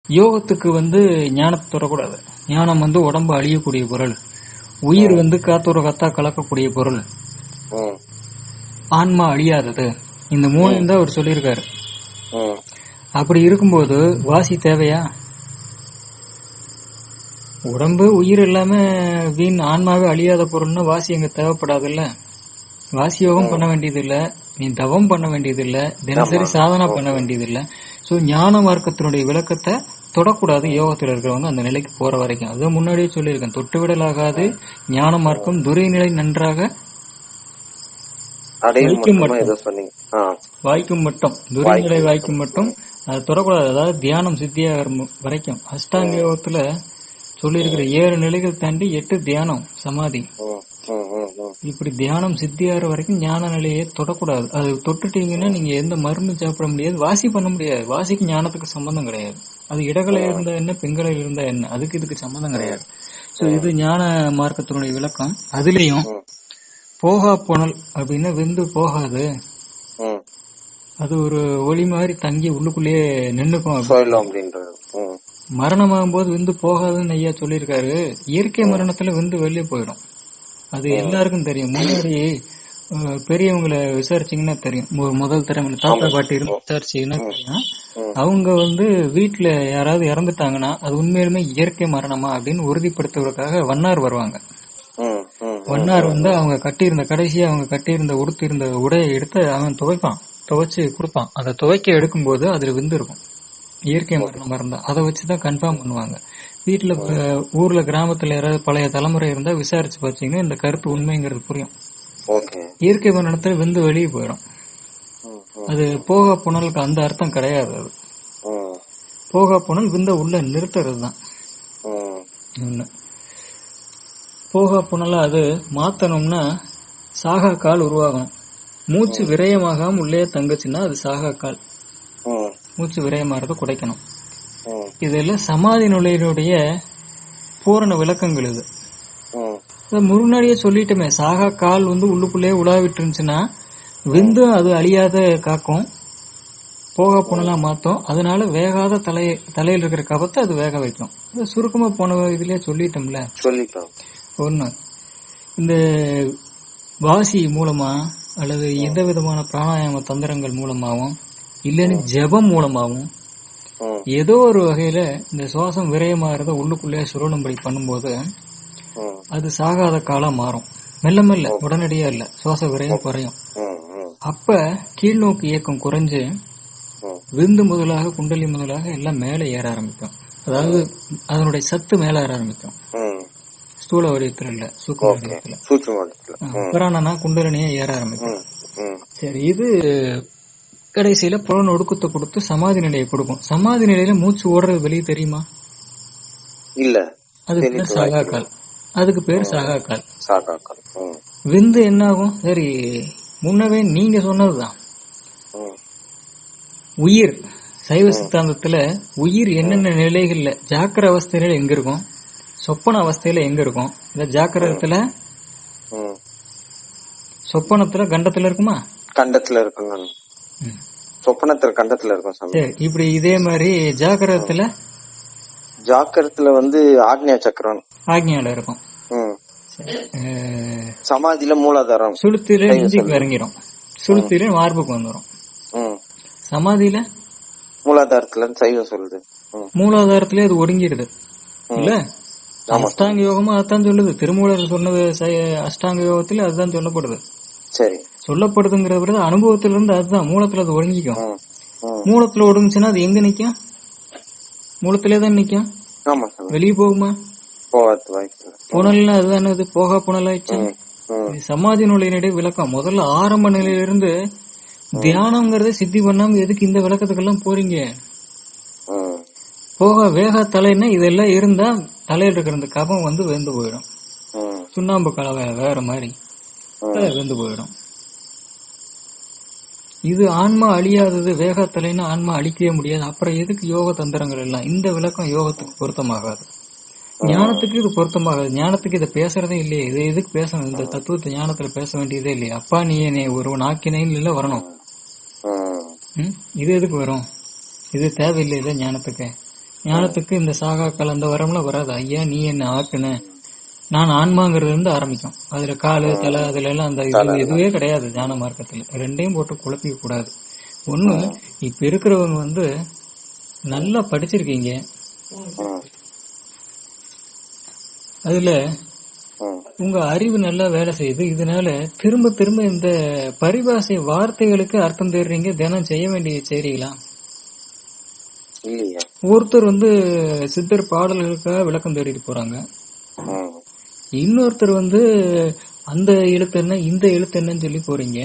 யோகத்துக்கு ஞானத்தை தொடக்கூடாது. ஞானம் உடம்பு அழியக்கூடிய பொருள், உயிர் காத்தோட கத்தா கலக்கக்கூடிய பொருள், ஆன்மா அழியாதது. இந்த மூணு தான் அவர் சொல்லியிருக்காரு. அப்படி இருக்கும்போது வாசி தேவையா? உடம்பு உயிர் எல்லாமே வீண், ஆன்மாவே அழியாத பொருள்னா வாசி எங்க தேவைப்படாதுல்ல. வாசி யோகம் பண்ண வேண்டியது இல்ல, நீ தவம் பண்ண வேண்டியது இல்ல, தினசரி சாதனா பண்ண வேண்டியது இல்ல. சோ ஞான மார்க்கத்தினுடைய விளக்கத்தை தொடக்கூடாது யோகத்தில் இருக்கிறவங்க அந்த நிலைக்கு போற வரைக்கும். அது முன்னாடியே சொல்லியிருக்கேன், தொட்டுவிடலாகாது ஞான மார்க்கம் துரை நிலை நன்றாக வாய்க்கும் மட்டும், துரை நிலை வாய்க்கும் மட்டும் அது தொடக்கூடாது. அதாவது தியானம் சித்தியாகிற வரைக்கும். அஷ்டாங்க யோகத்துல சொல்லியிருக்கிற 7 நிலைகள் தாண்டி 8 தியானம் சமாதி. இப்படி தியானம் சித்தியாகிற வரைக்கும் ஞான நிலையை தொடக்கூடாது. அது தொட்டுட்டீங்கன்னா நீங்க எந்த மருந்து சாப்பிட முடியாது, வாசி பண்ண முடியாது. வாசிக்கு ஞானத்துக்கு சம்பந்தம் கிடையாது. அது இடகலை இருந்தா என்ன, பெண்களை இருந்தா என்ன, அதுக்கு இதுக்கு சம்பந்தம் கிடையாது. சோ இது ஞான மார்க்கத்தினுடைய விளக்கம். அதுலயும் போகா புனல் அப்படின்னா விந்து போகாது, அது ஒரு ஒளி மாதிரி தங்கி உள்ளுக்குள்ளேயே நின்னுக்கும். மரணமாகும் போது விந்து போகாதுன்னு ஐயா சொல்லியிருக்காரு. இயற்கை மரணத்துல விந்து வெளியே போயிடும், அது எல்லாருக்கும் தெரியும். முன்னாடி பெரியவங்களை விசாரிச்சீங்கன்னா தெரியும். முதல் தலைமுறை தாத்தா பாட்டி இருந்து விசாரிச்சீங்கன்னா தெரியும். அவங்க வீட்டுல யாராவது இறந்துட்டாங்கன்னா அது உண்மையிலுமே இயற்கை மரணமா அப்படின்னு உறுதிப்படுத்துவதற்காக வண்ணார் வருவாங்க. வண்ணார் அவங்க கட்டியிருந்த கடைசியா அவங்க கட்டியிருந்த உடுத்திருந்த உடையை எடுத்து அவன் துவைப்பான், துவைச்சு கொடுப்பான். அதை துவைக்க எடுக்கும் போது அதுல விந்து இருக்கும், இயற்கை மரணம் இருந்தா. அதை வச்சுதான் கன்ஃபார்ம் பண்ணுவாங்க. வீட்டுல ஊர்ல கிராமத்துல யாராவது பழைய தலைமுறை இருந்தா விசாரிச்சு பாத்தீங்கன்னா இந்த கருத்து உண்மைங்கிறது புரியும். இயற்கை மரணத்துல விந்து வெளியே போயிடும். அது போகா புனலுக்கு அந்த அர்த்தம் கிடையாது. அது போகா புனல் விந்த உள்ள நிறுத்துறது தான். போகா புனலா அது மாத்தணும்னா சாகா கால் உருவாகணும். மூச்சு விரயமாகாம உள்ளே தங்குச்சுன்னா அது சாகா கால். மூச்சு விரயமாறத குறைக்கணும். இதெல்லாம் சமாதி நிலையினுடைய பூரண விளக்கங்கள். இது முன்னாடியே சொல்லிட்டோமே, சாகா கால் உள்ளுக்குள்ளே உலாவிட்டு இருந்துச்சுன்னா விந்து அது அழியாத காக்கும், போகா புனலா மாத்தோம். அதனால வேகாத தலையில் இருக்கிற கபத்தை அது வேக வைக்கும். சுருக்கமா போன இதுலயே சொல்லிட்டோம்ல. ஒண்ணு, இந்த வாசி மூலமா அல்லது எந்த விதமான பிராணாயாம தந்திரங்கள் மூலமாவும் இல்லன்னு ஜபம் மூலமாவும் ஏதோ ஒரு வகையில இந்த சுவாசம் விரயமாகிறத உள்ளுக்குள்ளே சுருளும்படி பண்ணும்போது அது சாகாத காலம் மாறும். மெல்ல மெல்ல, உடனடியா இல்ல, சுவாச விரயம் குறையும். அப்ப கீழ்நோக்கு இயக்கம் குறைஞ்சு விந்து முதலாக குண்டலி முதலாக எல்லாம் மேல ஏற ஆரம்பிக்கும். அதாவது அதனுடைய சத்து மேல ஏற ஆரம்பிக்கும். ஸ்தூல வடிவத்துல இல்ல, சூக்ஷ்ம வடிவத்துல. பிராணனா குண்டலினியா ஏற ஆரம்பிக்கும். சரி, இது கடைசியில புலன் ஒடுக்கத்தை கொடுத்து சமாதி நிலையை கொடுக்கும். சமாதி நிலையில மூச்சு ஓடுறது வெளியே தெரியுமா? இல்ல. அது பேர் சாகாக்கால். அதுக்கு பேர் சாகாக்கால். விந்து என்ன ஆகும்? சரி, முன்னவே நீங்க சொன்னதுதான். உயிர் சைவ சித்தாந்தத்துல உயிர் என்னென்ன நிலைகள்ல ஜாக்கிர அவஸ்தையில எங்க இருக்கும், சொப்பன அவஸ்தையில எங்க இருக்கும்? இந்த ஜாக்கிரத்துல சொப்பனத்துல கண்டத்துல இருக்குமா? கண்டத்துல இருக்குங்க. சொப்பனத்துல கண்டத்துல இருக்கும். சரி, இப்படி இதே மாதிரி ஜாக்கிரத்துல ஆக்ஞா சக்கரம் ஆக்ஞால இருக்கும். சமாதியில மூலாதாரம், சுளுத்தில நெஞ்சுக்கு இறங்கிடும், சுளுத்தில மார்புக்கு வந்துடும். சமாதியில மூலாதாரத்துல சைவம் சொல்லுது, மூலாதாரத்திலே அது ஒடுங்கிடுது இல்ல. அஷ்டாங்க யோகமா அதான் சொல்லுது. திருமூலர் சொன்னது அஷ்டாங்க யோகத்துல அதுதான் சொல்லப்படுது. சரி, சொல்லப்படுதுங்கிறத அனுபவத்துல இருந்து அதுதான் மூலத்துல அது ஒடுங்கிக்கும். மூலத்துல ஒடுங்குச்சுன்னா அது எங்க நிக்கும்? மூலத்திலேதான் நிக்கும். வெளியே போகுமா? புனல்னா அதுதானே, அது போகா புனல் ஆயிடுச்சு. சமாதி நுழையினுடைய விளக்கம் முதல்ல ஆரம்ப நிலையிலிருந்து தியானம்ங்கறத சித்தி பண்ணாம எதுக்கு இந்த விளக்கத்துக்கெல்லாம் போறீங்க? போக வேகா தலைன்னா இதெல்லாம் இருந்தா தலையில இருக்கிற இந்த கபம் வெந்து போயிடும். சுண்ணாம்பு கலவை வேற மாதிரி வெந்து போயிடும். இது ஆன்மா அழியாதது. வேகா தலைன்னா ஆன்மா அழிக்கவே முடியாது. அப்புறம் எதுக்கு யோக தந்திரங்கள் எல்லாம்? இந்த விளக்கம் யோகத்துக்கு பொருத்தமாகாது, ஞானத்துக்கு இது பொருத்தமாகாது. ஞானத்துக்கு இதை பேசுறதே இல்லையே. இது எதுக்கு பேசணும்? இந்த தத்துவத்தை ஞானத்துல பேச வேண்டியதே இல்லையே. அப்பா நீ ஒரு நாக்கினைன்னு இல்ல வரணும். இது எதுக்கு வரும்? இது தேவையில்லை இல்ல ஞானத்துக்கு. ஞானத்துக்கு இந்த சாகாக்கள் அந்த வரம்லாம் வராது. ஐயா நீ என்ன ஆக்குன, நான் ஆன்மாங்கிறது இருந்து ஆரம்பிக்கும். அதுல காலு தலை அதுல எல்லாம் அந்த இதுவே கிடையாது. ஞான மார்க்கத்துல ரெண்டையும் போட்டு குழப்பிக்க கூடாது. ஒண்ணு, இப்ப இருக்கிறவங்க நல்லா படிச்சிருக்கீங்க, அதுல உங்க அறிவு நல்லா வேலை செய்யுது. இதனால திரும்ப திரும்ப இந்த பரிபாஷை வார்த்தைகளுக்கு அர்த்தம் தேடுறீங்க. தினம் செய்ய வேண்டிய செய்றீங்களா? ஒருத்தர் சித்தர் பாடல்களுக்காக விளக்கம் தேடிட்டு போறாங்க. இன்னொருத்தர் அந்த எழுத்து என்ன இந்த எழுத்து என்னன்னு சொல்லி போறீங்க.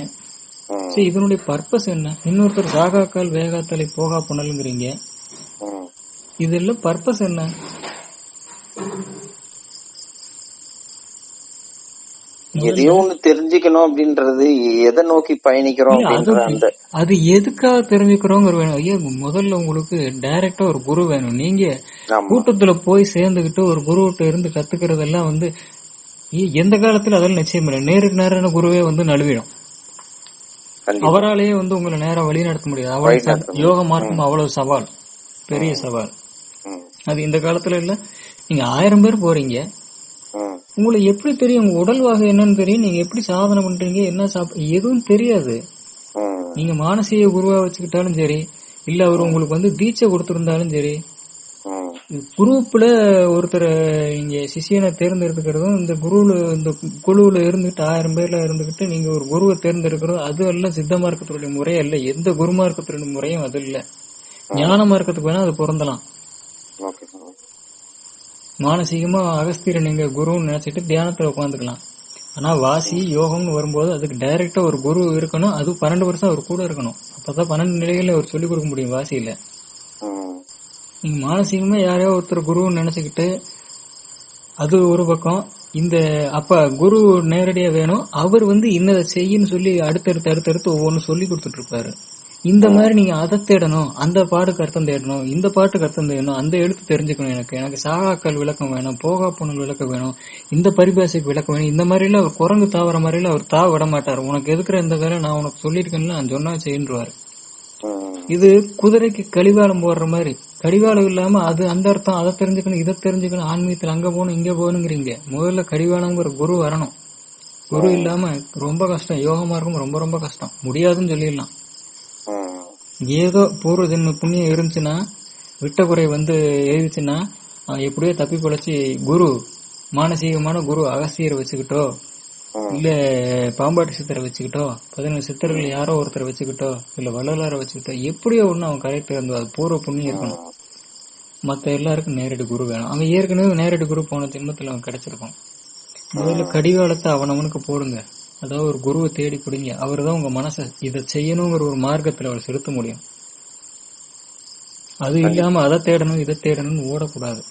சரி, இதனுடைய பர்பஸ் என்ன? இன்னொருத்தர் சாகாக்கால் வேகாத்தலை போகா புனலுங்கிறீங்க. இதெல்லாம் பர்பஸ் என்ன? எதையும் தெரிஞ்சுக்கணும் அப்படின்றது எதை நோக்கி பயணிக்கிறோம் அது எதுக்காக தெரிஞ்சுக்கிறோங்கிற வேணும். ஐயா முதல்ல உங்களுக்கு டைரக்டா ஒரு குரு வேணும். நீங்க கூட்டத்துல போய் சேர்ந்துகிட்டு ஒரு குருவிட்ட இருந்து கத்துக்கிறதெல்லாம் எந்த காலத்துல அதெல்லாம் நிச்சயம் இல்லை. நேருக்கு நேரான குருவே நழுவிடும். அவராலேயே உங்களை நேரம் வழி நடத்த முடியாது. அவ்வளவு யோக மார்க்கம் அவ்வளவு சவால், பெரிய சவால். அது இந்த காலத்துல இல்ல. நீங்க 1000 பேர் போறீங்க, உங்களுக்கு எப்படி தெரியும் உங்க உடல் வகை என்னன்னு தெரியும், நீங்க எப்படி சாதனை பண்றீங்க, என்ன எதுவும் தெரியாது. நீங்க மானசீக குருவா வச்சுக்கிட்டாலும் சரி, இல்ல அவர் உங்களுக்கு தீட்சை கொடுத்திருந்தாலும் சரி, குரூப்ல ஒருத்தர் இங்க சிஷியனை தேர்ந்தெடுக்கிறதும் இந்த குழுவுல இருந்துட்டு 1000 பேர்ல இருந்துகிட்டு நீங்க ஒரு குருவை தேர்ந்தெடுக்கிறதும் அது எல்லாம் சித்த மார்க்கத்தினுடைய முறை அல்ல. எந்த குரு மார்க்கத்தினுடைய முறையும் அது இல்ல. ஞான மார்க்கத்துக்கு வேணா அது பொருந்தலாம். மானசீகமா அகஸ்தியரை நீங்க குருன்னு நினைச்சிட்டு தியானத்துல உட்காந்துக்கலாம். ஆனா வாசி யோகம்னு வரும்போது அதுக்கு டைரக்டா ஒரு குரு இருக்கணும். அது 12 வருஷம் அவர் கூட இருக்கணும். அப்பதான் 12 நிலைகள்ல அவர் சொல்லிக் கொடுக்க முடியும் வாசியில. நீங்க மானசீகமா யாரையோ ஒருத்தர் குருன்னு நினைச்சுக்கிட்டு அது ஒரு பக்கம். அப்ப குரு நேரடியா வேணும். அவர் இன்னதை செய்யன்னு சொல்லி அடுத்தடுத்து ஒவ்வொன்னு சொல்லி கொடுத்துட்டு இருப்பாரு. இந்த மாதிரி நீங்க அதை தேடணும், அந்த பாட்டுக்கு அர்த்தம் தேடணும், இந்த பாட்டுக்கு அர்த்தம் தேடணும், அந்த எழுத்து தெரிஞ்சுக்கணும், எனக்கு சாகாக்கள் விளக்கம் வேணும், போகா புனல் விளக்கம் வேணும், இந்த பரிபாஷைக்கு விளக்கம் வேணும். இந்த மாதிரி எல்லாம் அவர் குரங்கு தாவற மாதிரி எல்லாம் அவர் விட மாட்டாரு. உனக்கு எதுக்குற இந்த வேலை, நான் உனக்கு சொல்லிருக்கேன்ல, நான் சொன்னா செய்யுவாரு. இது குதிரைக்கு கடிவாளம் போடுற மாதிரி. கடிவாளம் இல்லாம அது அந்த அர்த்தம் அதை தெரிஞ்சுக்கணும், இதை தெரிஞ்சுக்கணும், ஆன்மீகத்துல அங்க போகணும் இங்க போகணுங்கிறீங்க. முதல்ல கடிவாளம்ங்கிற குரு வரணும். குரு இல்லாம ரொம்ப கஷ்டம். யோகமா இருக்கும், ரொம்ப ரொம்ப கஷ்டம், முடியாதுன்னு சொல்லிடலாம். ஏதோ பூர்வ ஜென்ம புண்ணியம் இருந்துச்சுன்னா, விட்ட குறை எழுதிச்சுன்னா எப்படியோ தப்பி பொழைச்சி குரு மானசீகமான குரு அகஸ்தியரை வச்சுக்கிட்டோ, இல்ல பாம்பாட்டி சித்தரை வச்சுக்கிட்டோ, 17 சித்தர்கள் யாரோ ஒருத்தரை வச்சுக்கிட்டோ, இல்ல வள்ளலாரை வச்சுக்கிட்டோ, எப்படியோ ஒண்ணு அவன் கரெக்ட் இருந்தோ அது பூர்வ புண்ணியம் இருக்கணும். மத்த எல்லாருக்கும் நேரடி குரு வேணும். அவன் ஏற்கனவே நேரடி குரு போன ஜென்மத்துல அவன் கிடைச்சிருக்கும். முதல்ல கடிவாளத்தை அவனவனுக்கு போடுங்க. அதாவது ஒரு குருவை தேடி பிடிங்க. அவர் தான் உங்க மனசை இதை செய்யணுங்கிற ஒரு மார்க்கத்துல அவர் செலுத்த முடியும். அது இல்லாம அதை தேடணும் இதை தேடணும்னு ஓடக்கூடாது.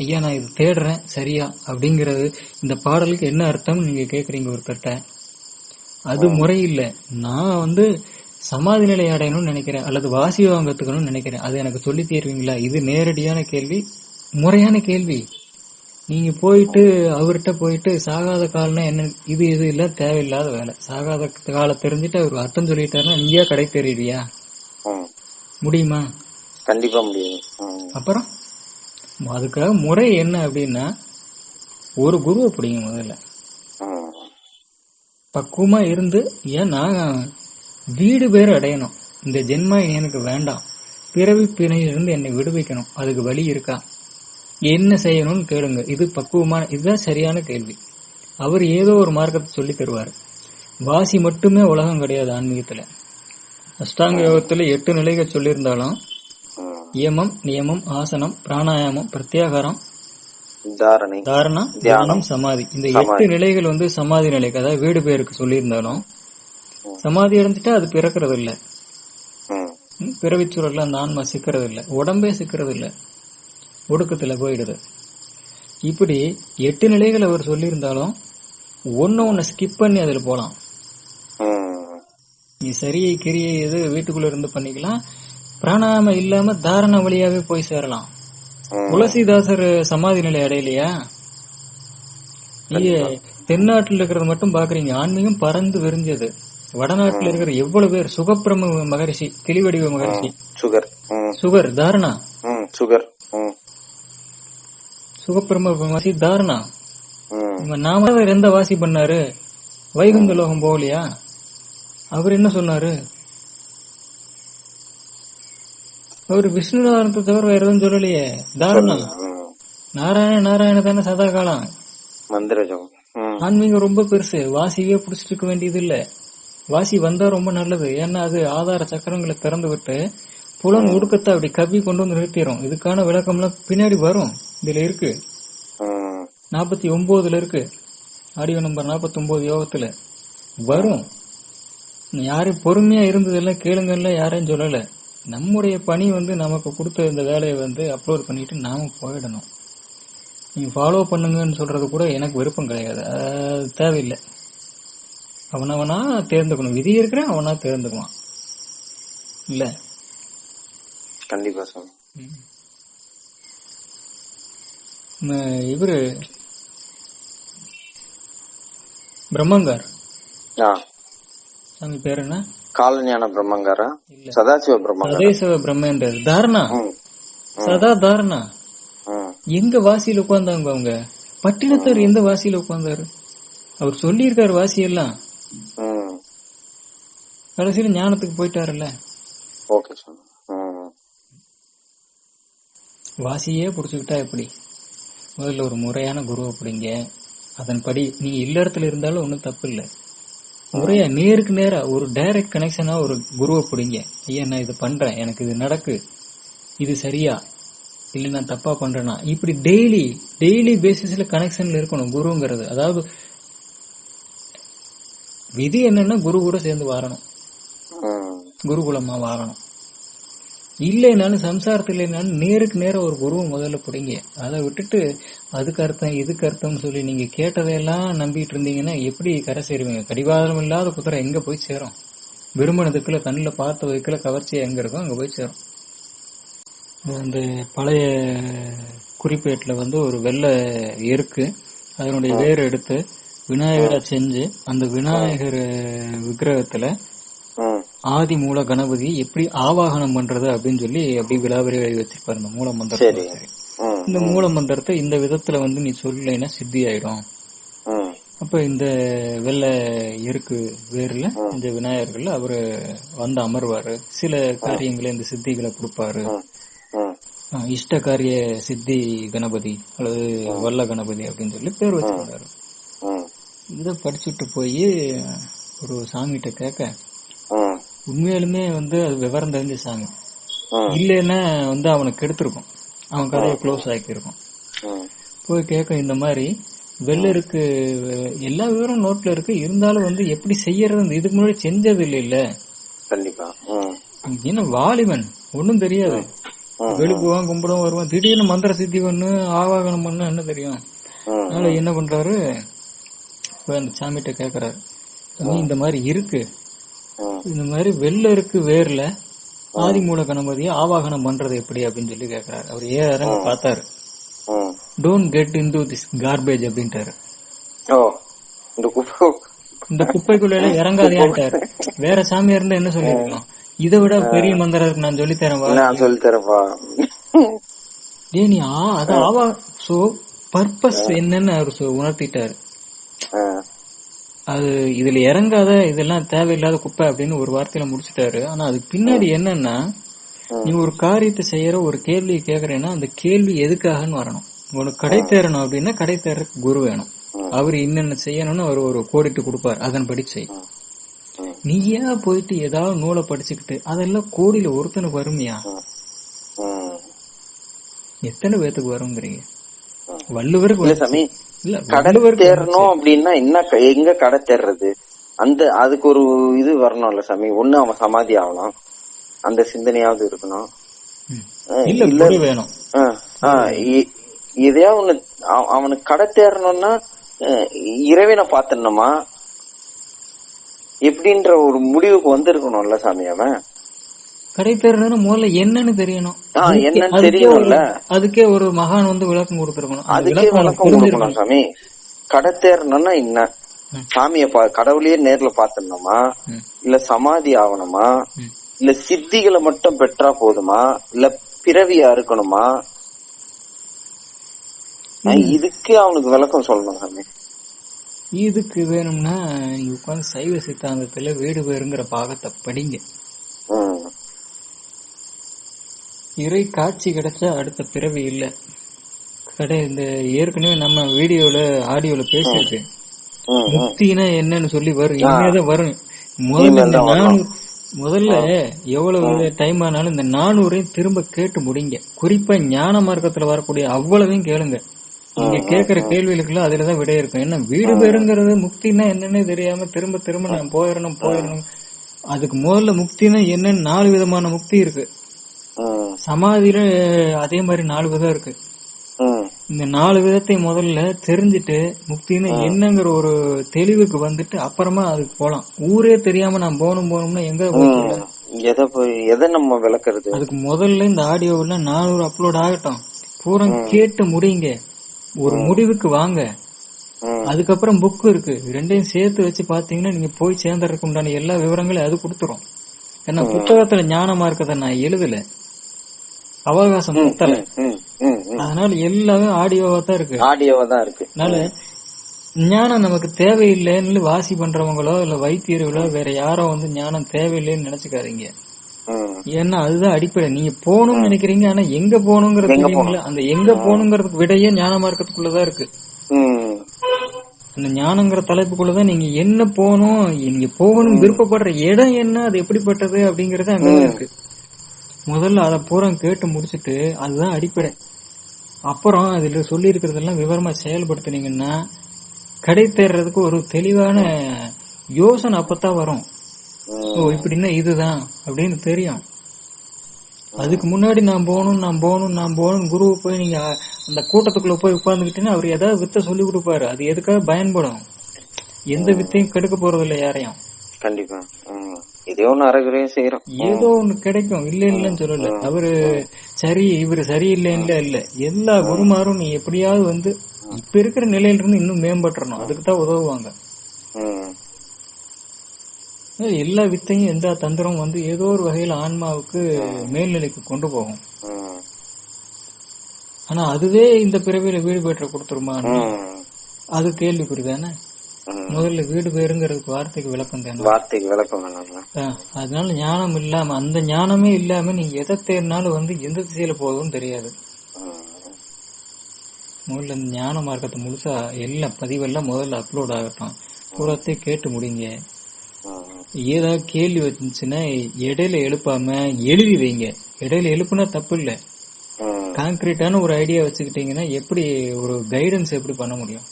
ஐயா நான் இது தேடுறேன் சரியா அப்படிங்கறது இந்த பாடலுக்கு என்ன அர்த்தம் நீங்க கேக்குறீங்க ஒருத்தர்ட்ட, அது முறை இல்ல. நான் சமாதி நிலை அடையணும்னு நினைக்கிறேன், அல்லது வாசி வாங்கத்துக்கணும்னு நினைக்கிறேன், அது எனக்கு சொல்லி தருவீங்களா? இது நேரடியான கேள்வி, முறையான கேள்வி. நீங்க போயிட்டு அவர்கிட்ட போயிட்டு சாகாத காலம்னா என்ன, இது எல்லாம் தேவையில்லாத வேலை. சாகாத கால தெரிஞ்சுட்டு அவர் அர்த்தம் சொல்லிட்டாருன்னா நீயா கடை தெரியுறியா? முடியுமா? கண்டிப்பா முடியும். அப்புறம் அதுக்காக முறை என்ன அப்படின்னா, ஒரு குருவை பிடிங்க. முதல்ல பக்குவமா இருந்து, ஏன் நான் வீடு பேர் அடையணும், இந்த ஜென்மா எனக்கு வேண்டாம், பிறவி பிணையிலிருந்து என்னை விடுவிக்கணும், அதுக்கு வழி இருக்கா, என்ன செய்யணும்னு கேளுங்க. இது பக்குவமான, இதுதான் சரியான கேள்வி. அவர் ஏதோ ஒரு மார்க்கத்தை சொல்லி தருவார். வாசி மட்டுமே உலகம் கிடையாது. ஆன்மீகத்துல அஷ்டாங்க யோகத்துல 8 நிலைகள் சொல்லியிருந்தாலும் யமம், நியமம், ஆசனம், பிராணாயாமம், பிரத்யாகாரம், தாரணா, தியானம், சமாதி, இந்த 8 நிலைகள் சமாதி நிலைக்கு, அதாவது வீடு பேருக்கு சொல்லியிருந்தாலும் சமாதி அடைஞ்சிட்டா அது பிறக்கிறது இல்ல, பிறவிச்சூழல்ல அந்த ஆன்மா சிக்கிறது இல்ல, உடம்பே சிக்கிறது இல்ல, ஒடுக்கத்துல போயிடுது. இப்படி 8 நிலைகள் அவர் சொல்லியிருந்தாலும் ஒன்னு ஸ்கிப் பண்ணி அதுல போலாம். நீ சரியை கிரியை எது வீட்டுக்குள்ள இருந்து பண்ணிக்கலாம். பிராணாயாமம் இல்லாம தாரண வழியாவே போய் சேரலாம். துளசிதாசர் சமாதி நிலை அடையலையா? நீங்க தென்னாட்டுல இருக்கிறது மட்டும் பாக்குறீங்க. ஆன்மீகம் பறந்து விரிஞ்சது. வடநாட்டுல இருக்கிற எவ்வளவு பேர், சுகப்பிரம மகரிஷி, கிளிவடிவ மகரிஷி, சுகர் தாரணா, சுகர். சுகப்பிரம வாசி தாரணா. நாம எந்த வாசி பண்ணாரு? வைகுந்த லோகம் போகலையா? அவர் என்ன சொன்னாரு? அவர் விஷ்ணுநாராயணத்தை தவிர வேற எதுவும் சொல்லலையே. தாரணா நாராயண நாராயண தானே சதா காலம். ஆன்மீகம் ரொம்ப பெருசு. வாசியே புடிச்சிட்டு இருக்க வேண்டியது இல்ல. வாசி வந்தா ரொம்ப நல்லது. ஏன்னா அது ஆதார சக்கரங்களை திறந்து விட்டு புலன் ஒடுக்கத்தை அப்படி கவி கொண்டு வந்து நிறுத்திடும். இதுக்கான விளக்கம்லாம் பின்னாடி வரும். இதுல இருக்கு 49 இருக்கு. ஆடியோ நம்பர் 49 யோகத்துல வரும். யாரும் பொறுமையா இருந்ததெல்லாம் கேளுங்கல்ல, யாரையும் சொல்லல. நம்முடைய பணி நமக்கு கொடுத்த இந்த வேலையை அப்லோட் பண்ணிட்டு நாம போயிடணும். நீங்க ஃபாலோ பண்ணுங்கன்னு சொல்றது கூட எனக்கு விருப்பம் கிடையாது. அது தேவையில்லை. அவனவனா தேர்ந்துக்கணும். விதி இருக்கிற அவனா தேர்ந்துக்குவான் இல்ல. கண்டிப்பா சார். இவரு பிரம்மங்கார் சாமி பேர் என்ன? காலஞான பிரம்மங்காரா? சதாசிவ பிரம்மங்காரா? சதாசிவ பிரம்மேந்திர தாரணா. சதா தாரணா எங்க வாசியில உட்கார்ந்தாங்க? அவங்க பட்டினத்தார் எந்த வாசியில உட்கார்ந்தாரு? அவர் சொல்லி இருக்காரு வாசியெல்லாம். கடைசியில ஞானத்துக்கு போயிட்டாருல்ல. வாசியே புடிச்சுக்கிட்டா எப்படி? முதல்ல ஒரு முறையான குருவை பிடிங்க. அதன்படி நீங்க இல்லறத்துல இருந்தாலும் ஒன்னும் தப்பு இல்ல. முறையா நேருக்கு நேரா ஒரு டைரக்ட் கனெக்ஷனா ஒரு குருவை பிடிங்க. ஐயா நான் இது பண்றேன், எனக்கு இது நடக்கு, இது சரியா இல்ல நான் தப்பா பண்றேன்னா, இப்படி டெய்லி பேசிஸ்ல கனெக்ஷன்ல இருக்கணும் குருங்கிறது. அதாவது விதி என்னன்னா குரு கூட சேர்ந்து வாரணும், குருகுலமா வாரணும். இல்லைனாலும் சம்சாரத்தில் இல்லைனாலும் நேருக்கு நேரம் ஒரு குருவை முதல்ல பிடிங்க. அதை விட்டுட்டு அதுக்கு அர்த்தம் இதுக்கு அர்த்தம்னு சொல்லி நீங்க கேட்டதையெல்லாம் நம்பிட்டு இருந்தீங்கன்னா எப்படி கரை சேருவீங்க? கடிவாதம் இல்லாத குதிரை எங்க போய் சேரும்? விரும்பினதுக்குள்ள கண்ணுல பார்த்த வைக்கல கவர்ச்சியா எங்க இருக்கும் அங்க போய் சேரும். அந்த பழைய குறிப்பேட்டுல ஒரு வெள்ளை எருக்கு அதனுடைய வேறு எடுத்து விநாயகரா செஞ்சு அந்த விநாயகர் விக்கிரகத்துல ஆதி மூல கணபதி எப்படி ஆவாகனம் பண்றது அப்படின்னு சொல்லி அப்படி விலாவரி வச்சிருப்பாரு. இந்த மூல மந்திரத்தை, இந்த மூல மந்திரத்தை இந்த விதத்துல நீ சொல்லலைன்னா சித்தி ஆயிடும். அப்ப இந்த வெள்ள இருக்கு வேர்ல இந்த விநாயகர்கள் அவரு அமர்வாரு. சில காரியங்களை இந்த சித்திகளை கொடுப்பாரு. இஷ்ட காரிய சித்தி கணபதி அல்லது வல்ல கணபதி அப்படின்னு சொல்லி பேர் வச்சிருந்தாரு. இத படிச்சுட்டு போய் ஒரு சாமிகிட்ட கேட்க, உண்மையாலுமே அது விவரம் தெரிஞ்ச சாமி இல்லைன்னா அவனுக்கு எடுத்திருக்கும், அவன் கதையை க்ளோஸ் ஆக்கியிருக்கும். போய் கேட்க, இந்த மாதிரி வெள்ளருக்கு எல்லா விவரம் நோட்ல இருக்கு, இருந்தாலும் எப்படி செய்யறது இதுக்கு முன்னாடி செஞ்சது இல்ல. கண்டிப்பா என்ன வாலிபன் ஒன்னும் தெரியாது, வெளுப்புவான் கும்பிடுவான் வருவான், திடீர்னு மந்திர சித்தி பண்ணு ஆவாகனம் பண்ணு என்ன தெரியும். அதனால என்ன பண்றாரு, அந்த சாமிகிட்ட கேக்குறாரு, இந்த மாதிரி இருக்கு, இந்த மாதிரி வெள்ளருக்கு வேர்ல ஆதி மூல கணபதியை ஆவாகனம் பண்றது எப்படி அப்படின்னு சொல்லி கேக்குறாரு. அவர் ஏறங்க பார்த்தாரு. Don't get into this garbage அப்படின்ட்டாரு. இந்த குப்பைக்குள்ள இறங்காதையாட்டாரு. வேற சாமியா இருந்தா என்ன சொல்லிருக்கலாம், இதை விட பெரிய மந்திரம் இருக்கு நான் சொல்லித்தரேன்ப்பா. ஏ நீ அது ஆவா சோ பர்பஸ் என்னன்னு அவரு உணர்த்திட்டாரு. அது இதுல இறங்காத, இதெல்லாம் தேவையில்லாத குப்பை அப்படின்னு ஒரு வார்த்தையில முடிச்சுட்டாரு. ஆனா அதுக்கு பின்னாடி என்னன்னா, நீ ஒரு காரியத்தை செய்யற, ஒரு கேள்வி கேக்குறேன்னா அந்த கேள்வி எதுக்காகன்னு வரணும். உனக்கு கடை தேரணும் அப்படின்னா கடை தேர்றதுக்கு குரு வேணும். அவரு என்னென்ன செய்யணும்னு அவர் ஒரு கோடிட்டு கொடுப்பாரு, அதன்படி செய். நீயா போயிட்டு ஏதாவது நூலை படிச்சுக்கிட்டு அதெல்லாம் கோடியில ஒருத்தனுக்கு வருமையா? எத்தனை பேத்துக்கு வருங்கிறீங்க? வள்ளுவருக்கு கடை தேரணும் அப்படின்னா என்ன, எங்க கடை தேர்றது? அதுக்கு ஒரு இது வரணும்ல சாமி. ஒண்ணு அவன் சமாதி ஆகணும், அந்த சிந்தனையாவது இருக்கணும். இதையா ஒண்ணு அவனுக்கு கடை தேரணும்னா இறைவனை பாத்துடணுமா எப்படின்ற ஒரு முடிவுக்கு வந்திருக்கணும்ல சாமி. அவன் கடை தேரணும் முதல்ல என்னன்னு தெரியணும், என்னன்னு தெரியணும்ல. அதுக்கே ஒரு மகான் விளக்கம் கொடுத்துருக்கணும். அதுக்கே விளக்கம் கொடுக்கணும் சாமி. கடை தேரணும்னா என்ன, சாமிய கடவுளையே நேர்ல பாத்துடணுமா, இல்ல சமாதி ஆகணுமா, இல்ல சித்திகளை மட்டும் பெற்றா போதுமா, இல்ல பிறவியா இருக்கணுமா? இதுக்கு அவனுக்கு விளக்கம் சொல்லணும் சாமி. இதுக்கு வேணும்னா நீங்க உட்காந்து சைவ சித்தாந்தத்துல வீடு பேருங்கிற பாகத்தை படிங்க. இறை காட்சி கிடைச்சா அடுத்த பிறவி இல்ல. இந்த ஏற்கனவே நம்ம வீடியோல ஆடியோல பேசிருக்கு. முக்தினா என்னன்னு சொல்லி வரும், இனிமேதான் வரும். முதல்ல எவ்வளவு டைம் ஆனாலும் இந்த 400 திரும்ப கேட்டு முடிங்க. குறிப்பா ஞான மார்க்கத்துல வரக்கூடிய அவ்வளவையும் கேளுங்க. நீங்க கேக்குற கேள்விகளுக்குள்ள அதுலதான் விடை இருக்கும். என்ன வீடு பேருங்கிறது முக்தினா என்னன்னு தெரியாம திரும்ப திரும்ப நான் போயிடணும். அதுக்கு முதல்ல முக்தினா என்னன்னு 4 விதமான முக்தி இருக்கு. சமாதியில அதே மாதிரி 4 விதம் இருக்கு. இந்த 4 விதத்தை முதல்ல தெரிஞ்சுட்டு முக்தின்னு என்னங்கிற ஒரு தெளிவுக்கு வந்துட்டு அப்புறமா அதுக்கு போலாம். ஊரே தெரியாம நான் போகணும்னா எங்க எதை நம்ம விளக்குறது? அதுக்கு முதல்ல இந்த ஆடியோல 400 அப்லோட் ஆகட்டும், பூரா கேட்டு முடிங்க, ஒரு முடிவுக்கு வாங்க. அதுக்கப்புறம் புக் இருக்கு, ரெண்டையும் சேர்த்து வச்சு பாத்தீங்கன்னா நீங்க போய் சேர்ந்தறதுக்கு உண்டான எல்லா விவரங்களையும் அது கொடுத்துரும். ஏன்னா புத்தகத்துல ஞானமா இருக்கத நான் எழுதல, அவகாசம் பத்தல, அதனால எல்லாமே ஆடியோவா தான் இருக்கு. அதனால ஞானம் நமக்கு தேவையில்லைன்னு வாசி பண்றவங்களோ இல்ல வைத்தியர்களோ வேற யாரோ வந்து ஞானம் தேவையில்லைன்னு நினைச்சுக்காதீங்க. ஏன்னா அதுதான் அடிப்படை. நீங்க போகணும்னு நினைக்கிறீங்க, ஆனா எங்க போகணுங்கிறது தெரியுங்களா? அந்த எங்க போகணுங்கிறதுக்கு விடையே ஞான மார்க்கத்துக்குள்ளதான் இருக்கு. அந்த ஞானங்கிற தலைப்புக்குள்ளதான் நீங்க என்ன போகணும், நீங்க போகணும் விருப்பப்படுற இடம் என்ன, அது எப்படிப்பட்டது அப்படிங்கறது அங்கதான் இருக்கு. முதல்ல அதை பூரா கேட்டு முடிச்சுட்டு அதுதான் அடிப்படை. அப்புறம் அதுல சொல்லி இருக்கிறதெல்லாம் விவரமா செயல்படுத்தினீங்கன்னா கடை தேர்றதுக்கு ஒரு தெளிவான யோசனை அப்பதான் வரும். ஓ இப்படின்னா இதுதான் அப்படின்னு தெரியும். அதுக்கு முன்னாடி நான் போகணும் குருவை போய் நீங்க அந்த கூட்டத்துக்குள்ள போய் உட்கார்ந்துக்கிட்டீங்கன்னா அவர் ஏதாவது வித்தை சொல்லி கொடுப்பாரு. அது எதுக்காக பயன்படும்? எந்த வித்தையும் கெடுக்க போறது இல்லை யாரையும். கண்டிப்பா ஏதோ ஒண்ணு கிடைக்கும், இல்லன்னு சொல்லல. அவரு சரி இவரு சரியில்லைன்னு இல்ல. எல்லா குருமாரும் நீ எப்படியாவது வந்து இப்ப இருக்கிற நிலையில இருந்து இன்னும் மேம்பட்டுறணும், அதுக்குதான் உதவுவாங்க. எல்லா வித்தையும் எந்த தந்திரம் வந்து ஏதோ ஒரு வகையில ஆன்மாவுக்கு மேல்நிலைக்கு கொண்டு போகும். ஆனா அதுவே இந்த பிறவியில வீடு பெற்ற கொடுத்துருமா? அது கேள்விக்குறிதானே. முதல்ல வீடு பேருங்கிறதுக்கு வார்த்தைக்கு விளக்கம் தானே. அதனால ஞானம் இல்லாம, அந்த ஞானமே இல்லாம நீங்க எதை தேர்னாலும் வந்து எந்த திசையில போகுதுன்னு தெரியாது. முதல்ல இந்த ஞான மார்க்கத்தை முழுசா எல்லா பதிவெல்லாம் முதல்ல அப்லோட் ஆகட்டும், பூராத்தையும் கேட்டு முடிங்க. ஏதாவது கேள்வி வந்துச்சுன்னா இடையில எழுப்பாம எழுதி வைங்க. இடையில எழுப்புனா தப்பு இல்ல. கான்கிரீட்டான ஒரு ஐடியா வச்சுக்கிட்டீங்கன்னா எப்படி ஒரு கைடன்ஸ் எப்படி பண்ண முடியும்?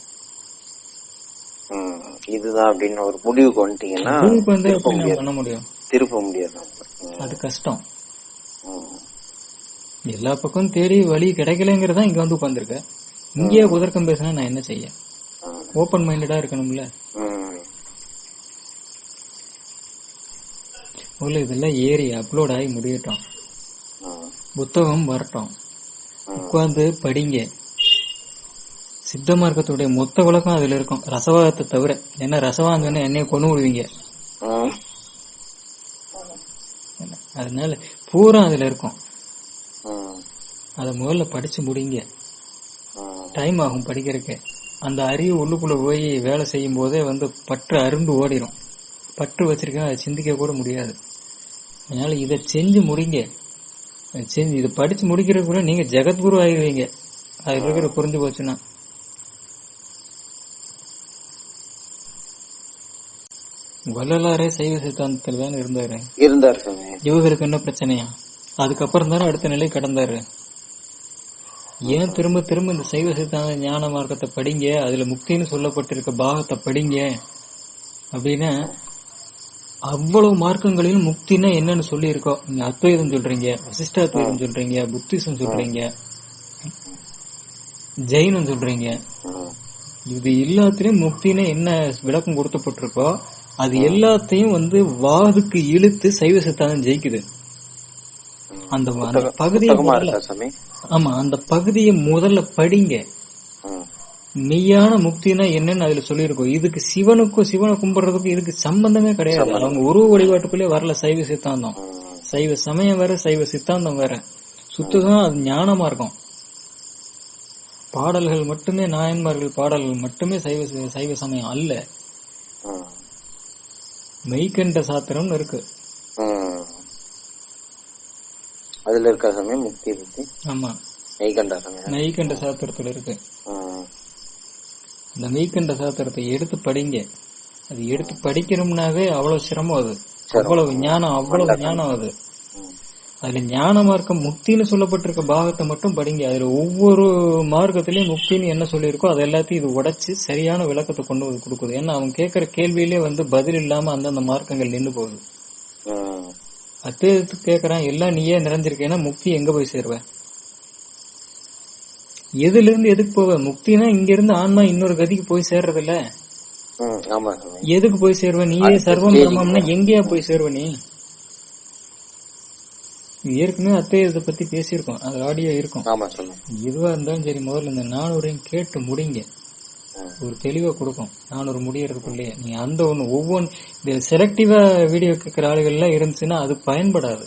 இதுதான் அப்படின்னு ஒரு முடிவுக்கு வந்துட்டீங்கன்னா பண்ண முடியும், திருப்ப முடியாது. அது கஷ்டம். எல்லா பக்கம் தேடி வழி கிடைக்கலங்கிறதா இங்க வந்து உட்காந்துருக்க. இங்கேயே குதர்க்கம் பேசினா நான் என்ன செய்ய? ஓபன் மைண்டடா இருக்கணும்ல. முதல்ல இதெல்லாம் ஏறி அப்லோட் ஆகி முடியட்டும், புத்தகம் வரட்டும், உட்கார்ந்து படிங்க. சித்த மார்க்கத்துடைய மொத்த விளக்கம் அதுல இருக்கும், ரசவாதத்தை தவிர. ஏன்னா ரசவாதம்னு என்னைய கொண்டு விடுவீங்க, அதனால பூரா அதுல இருக்கும். அத முதல்ல படிச்சு முடிங்க. டைம் ஆகும் படிக்கிறதுக்கு. அந்த அறிவு உள்ளுக்குள்ள போய் வேலை செய்யும் போதே வந்து பற்று அருந்து ஓடிடும். பற்று வச்சிருக்கேன், அதை சிந்திக்க கூட முடியாது. அதனால இதை செஞ்சு முடிங்க. இதை படிச்சு முடிக்கிறதுக்குள்ள நீங்க ஜெகத்குரு ஆகிடுவீங்க. அது இருக்கிற புரிஞ்சு போச்சுன்னா. வள்ளலாரே சைவ சித்தாந்தத்தில் தானே இருந்தாரு. இவங்களுக்கு என்ன பிரச்சனையா? அதுக்கப்புறம் தானே அடுத்த நிலை கடந்தாரு. ஏன் திரும்ப திரும்ப இந்த சைவ சித்தாந்த ஞான மார்க்கத்தை படிங்க, அதுல முக்தின்னு சொல்லப்பட்டிருக்க பாகத்தை படிங்க அப்படின்னா, அவ்வளவு மார்க்கங்களிலும் முக்தினா என்னன்னு சொல்லி இருக்கோம். நீங்க அத்வைதம் சொல்றீங்க, வசிஷ்டாத்வைதம் சொல்றீங்க, புத்திசம் சொல்றீங்க, ஜெயினம் சொல்றீங்க. இது எல்லாத்திலயும் முக்தினா என்ன விளக்கம் கொடுக்கப்பட்டிருக்கோ அது எல்லாத்தையும் வந்து வாதுக்கு இழுத்து சைவ சித்தாந்தம் ஜெயிக்குது. அந்த பகுதியை ஆமா, அந்த பகுதியை முதல்ல படிங்க. மெய்யான முக்தினா என்னன்னு அதுல சொல்லியிருக்கோம். இதுக்கு சிவனை கும்பிடுறதுக்கும் இதுக்கு சம்பந்தமே கிடையாது. அவங்க உருவ வழிபாட்டுக்குள்ளே வரல சைவ சித்தாந்தம். சைவ சமயம் வேற, சைவ சித்தாந்தம் வேற. சுத்தம் அது ஞான மார்க்கம். பாடல்கள் மட்டுமே, நாயன்மார்கள் பாடல்கள் மட்டுமே சைவ சமயம் அல்ல. மெய்கண்ட சாத்திரம்னு இருக்கு. அதுல இருக்கா சமயம் முக்தி பத்தி? ஆமா, மெய்கண்ட சாத்திரத்துல இருக்கு. இந்த மெய்கண்ட சாத்திரத்தை எடுத்து படிங்க. அது எடுத்து படிக்கணும்னாவே அவ்வளவு சிரமம். அது அவ்வளவு ஞானம் அது. அதுல ஞான மார்க்கம் முக்தின்னு சொல்லப்பட்டிருக்க பாகத்தை மட்டும் படிங்க. அதுல ஒவ்வொரு மார்க்கத்திலயும் முக்தின்னு என்ன சொல்லியிருக்கோ அது எல்லாத்தையும் இது உடைச்சு சரியான விளக்கத்தை கொண்டு வந்து கொடுக்குது. ஏன்னா அவங்க கேட்கிற கேள்வியிலே பதில் இல்லாம அந்தந்த மார்க்கங்கள் நின்று போகுது. அத்தேதுக்கு கேக்குறான், எல்லாம் நீயே நிறைஞ்சிருக்கேன்னா முக்தி எங்க போய் சேருவ? எதுல இருந்து எதுக்கு போவ? முக்தினா இங்க இருந்து ஆன்மா இன்னொரு கதிக்கு போய் சேர்றது இல்ல. எதுக்கு போய் சேருவ? நீயே சர்வம் பிரம்மம்னா எங்கேயா போய் சேருவ நீ? ஏற்கனவே இதை பத்தி பேசியிருக்கோம், அது ஆடியோ இருக்கும். எதுவா இருந்தாலும் சரி, முதல்ல இந்த 400 கேட்டு முடிங்க. ஒரு தெளிவா கொடுக்கும் 400 முடியறதுக்குள்ளேயே. நீங்க அந்த ஒவ்வொன்று செலக்டிவா வீடியோ கேட்கிற ஆளுகள் எல்லாம் இருந்துச்சுன்னா அது பயன்படாது.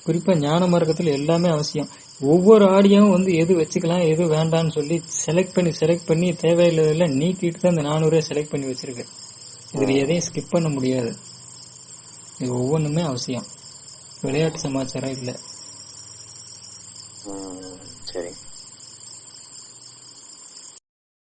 குறிப்பா ஞான மார்க்கத்துல எல்லாமே அவசியம். ஒவ்வொரு ஆடியோவும் எது வச்சுக்கலாம் எது வேண்டாம்னு சொல்லி செலக்ட் பண்ணி தேவையில்லாதெல்லாம் நீக்கிட்டு தான் இந்த 400 செலக்ட் பண்ணி வச்சிருக்கு. இதுல எதையும் ஸ்கிப் பண்ண முடியாது. இது ஒவ்வொன்றுமே அவசியம். விளையாட்டு சமாச்சாரம் இல்ல.